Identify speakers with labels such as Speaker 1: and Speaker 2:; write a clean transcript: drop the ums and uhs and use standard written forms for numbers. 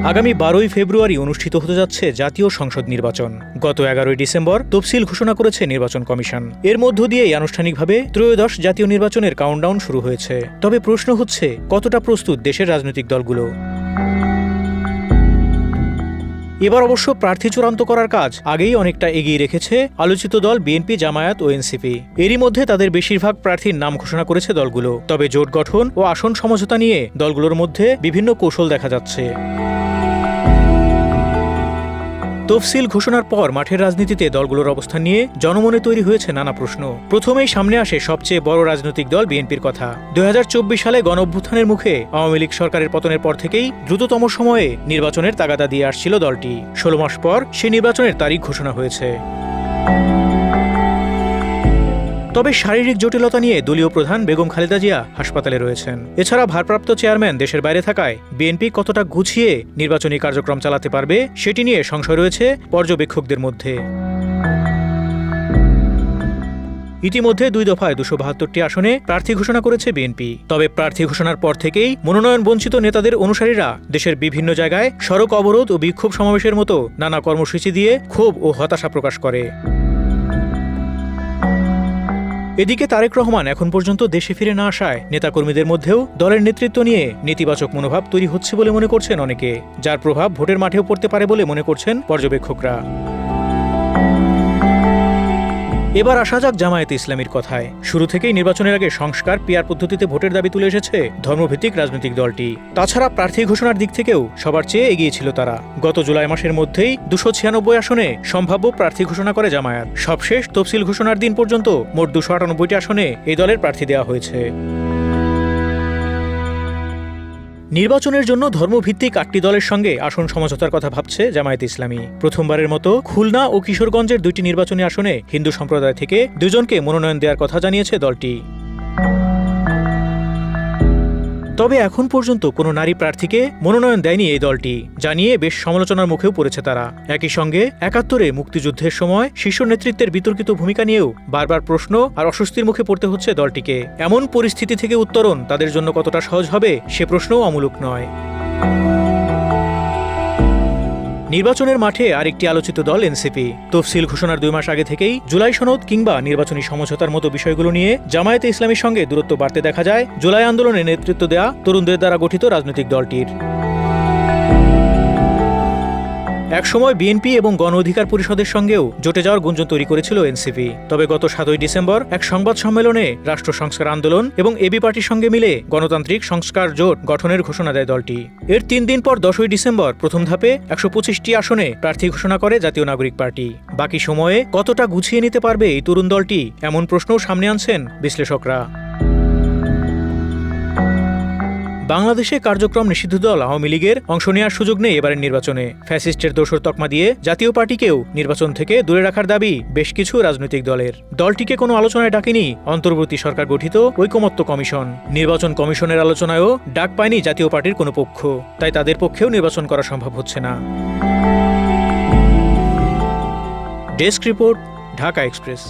Speaker 1: আগামী 12ই ফেব্রুয়ারি অনুষ্ঠিত হতে যাচ্ছে জাতীয় সংসদ নির্বাচন। গত 11ই ডিসেম্বর তফসিল ঘোষণা করেছে নির্বাচন কমিশন। এর মধ্য দিয়েই আনুষ্ঠানিকভাবে ত্রয়োদশ জাতীয় নির্বাচনের কাউন্টডাউন শুরু হয়েছে। তবে প্রশ্ন হচ্ছে, কতটা প্রস্তুত দেশের রাজনৈতিক দলগুলো? এবার অবশ্য প্রার্থী চূড়ান্ত করার কাজ আগেই অনেকটা এগিয়ে রেখেছে আলোচিত দল বিএনপি, জামায়াত ও এনসিপি। এরই মধ্যে তাদের বেশিরভাগ প্রার্থীর নাম ঘোষণা করেছে দলগুলো। তবে জোট গঠন ও আসন সমঝোতা নিয়ে দলগুলোর মধ্যে বিভিন্ন কৌশল দেখা যাচ্ছে। তফসিল ঘোষণার পর মাঠের রাজনীতিতে দলগুলোর অবস্থান নিয়ে জনমনে তৈরি হয়েছে নানা প্রশ্ন। প্রথমেই সামনে আসে সবচেয়ে বড় রাজনৈতিক দল বিএনপির কথা। 2024 সালে গণঅভ্যুত্থানের মুখে আওয়ামী লীগ সরকারের পতনের পর থেকেই দ্রুততম সময়ে নির্বাচনের তাগাদা দিয়ে আসছিল দলটি। 16 মাস পর সেই নির্বাচনের তারিখ ঘোষণা হয়েছে। তবে শারীরিক জটিলতা নিয়ে দলীয় প্রধান বেগম খালেদা জিয়া হাসপাতালে রয়েছেন। এছাড়া ভারপ্রাপ্ত চেয়ারম্যান দেশের বাইরে থাকায় বিএনপি কতটা গুছিয়ে নির্বাচনী কার্যক্রম চালাতে পারবে সেটি নিয়ে সংশয় রয়েছে পর্যবেক্ষকদের মধ্যে। ইতিমধ্যে 2 দফায় 272টি আসনে প্রার্থী ঘোষণা করেছে বিএনপি। তবে প্রার্থী ঘোষণার পর থেকেই মনোনয়ন বঞ্চিত নেতাদের অনুসারীরা দেশের বিভিন্ন জায়গায় সড়ক অবরোধ ও বিক্ষোভ সমাবেশের মতো নানা কর্মসূচি দিয়ে ক্ষোভ ও হতাশা প্রকাশ করে। এদিকে তারেক রহমান এখন পর্যন্ত দেশে ফিরে না আসায় নেতাকর্মীদের মধ্যেও দলের নেতৃত্ব নিয়ে নেতিবাচক মনোভাব তৈরি হচ্ছে বলে মনে করছেন অনেকে, যার প্রভাব ভোটের মাঠেও পড়তে পারে বলে মনে করছেন পর্যবেক্ষকরা। এবার আসা যাক জামায়াতে ইসলামীর কথায়। শুরু থেকেই নির্বাচনের আগে সংস্কার, পিআর পদ্ধতিতে ভোটের দাবি তুলে এসেছে ধর্মভিত্তিক রাজনৈতিক দলটি। তাছাড়া প্রার্থী ঘোষণার দিক থেকেও সবার চেয়ে এগিয়ে ছিল তারা। গত জুলাই মাসের মধ্যেই 296 আসনে সম্ভাব্য প্রার্থী ঘোষণা করে জামায়াত। সবশেষ তফসিল ঘোষণার দিন পর্যন্ত মোট 298টি আসনে এই দলের প্রার্থী দেওয়া হয়েছে। নির্বাচনের জন্য ধর্মভিত্তিক 8টি দলের সঙ্গে আসন সমঝোতার কথা ভাবছে জামায়াতে ইসলামী। প্রথমবারের মতো খুলনা ও কিশোরগঞ্জের 2টি নির্বাচনী আসনে হিন্দু সম্প্রদায় থেকে 2 জনকে মনোনয়ন দেওয়ার কথা জানিয়েছে দলটি। তবে এখন পর্যন্ত কোনো নারী প্রার্থীকে মনোনয়ন দেয়নি এই দলটি, জানিয়ে বেশ সমালোচনার মুখেও পড়েছে তারা। একই সঙ্গে 71-এ মুক্তিযুদ্ধের সময় শীর্ষ নেতৃত্বের বিতর্কিত ভূমিকা নিয়েও বারবার প্রশ্ন আর অস্বস্তির মুখে পড়তে হচ্ছে দলটিকে। এমন পরিস্থিতি থেকে উত্তরণ তাদের জন্য কতটা সহজ হবে সে প্রশ্নও অমূলক নয়। নির্বাচনের মাঠে আরেকটি আলোচিত দল এনসিপি। তফসিল ঘোষণার 2 মাস আগে থেকেই জুলাই সনদ কিংবা নির্বাচনী সমঝোতার মতো বিষয়গুলো নিয়ে জামায়াতে ইসলামীর সঙ্গে দূরত্ব বাড়তে দেখা যায় জুলাই আন্দোলনে নেতৃত্ব দেয়া তরুণদের দ্বারা গঠিত রাজনৈতিক দলটির। একসময় বিএনপি এবং গণ অধিকার পরিষদের সঙ্গেও জোটে যাওয়ার গুঞ্জন তৈরি করেছিল এনসিপি। তবে গত 7ই ডিসেম্বর এক সংবাদ সম্মেলনে রাষ্ট্র সংস্কার আন্দোলন এবং এবি পার্টির সঙ্গে মিলে গণতান্ত্রিক সংস্কার জোট গঠনের ঘোষণা দেয় দলটি। এর 3 দিন পর 10ই ডিসেম্বর প্রথম ধাপে 125টি আসনে প্রার্থী ঘোষণা করে জাতীয় নাগরিক পার্টি। বাকি সময়ে কতটা গুছিয়ে নিতে পারবে এই তরুণ দলটি, এমন প্রশ্নও সামনে আনছেন বিশ্লেষকরা। বাংলাদেশে কার্যক্রম নিষিদ্ধ দল আওয়ামী লীগের অংশ নেওয়ার সুযোগ নেই এবারের নির্বাচনে। ফ্যাসিস্টের দোসর তকমা দিয়ে জাতীয় পার্টিকেও নির্বাচন থেকে দূরে রাখার দাবি বেশ কিছু রাজনৈতিক দলের। দলটিকে কোনো আলোচনায় ডাকেনি অন্তর্বর্তী সরকার গঠিত ঐকমত্য কমিশন। নির্বাচন কমিশনের আলোচনায়ও ডাক পায়নি জাতীয় পার্টির কোনো পক্ষ, তাই তাদের পক্ষেও নির্বাচন করা সম্ভব হচ্ছে না। Desk report, Dhaka express.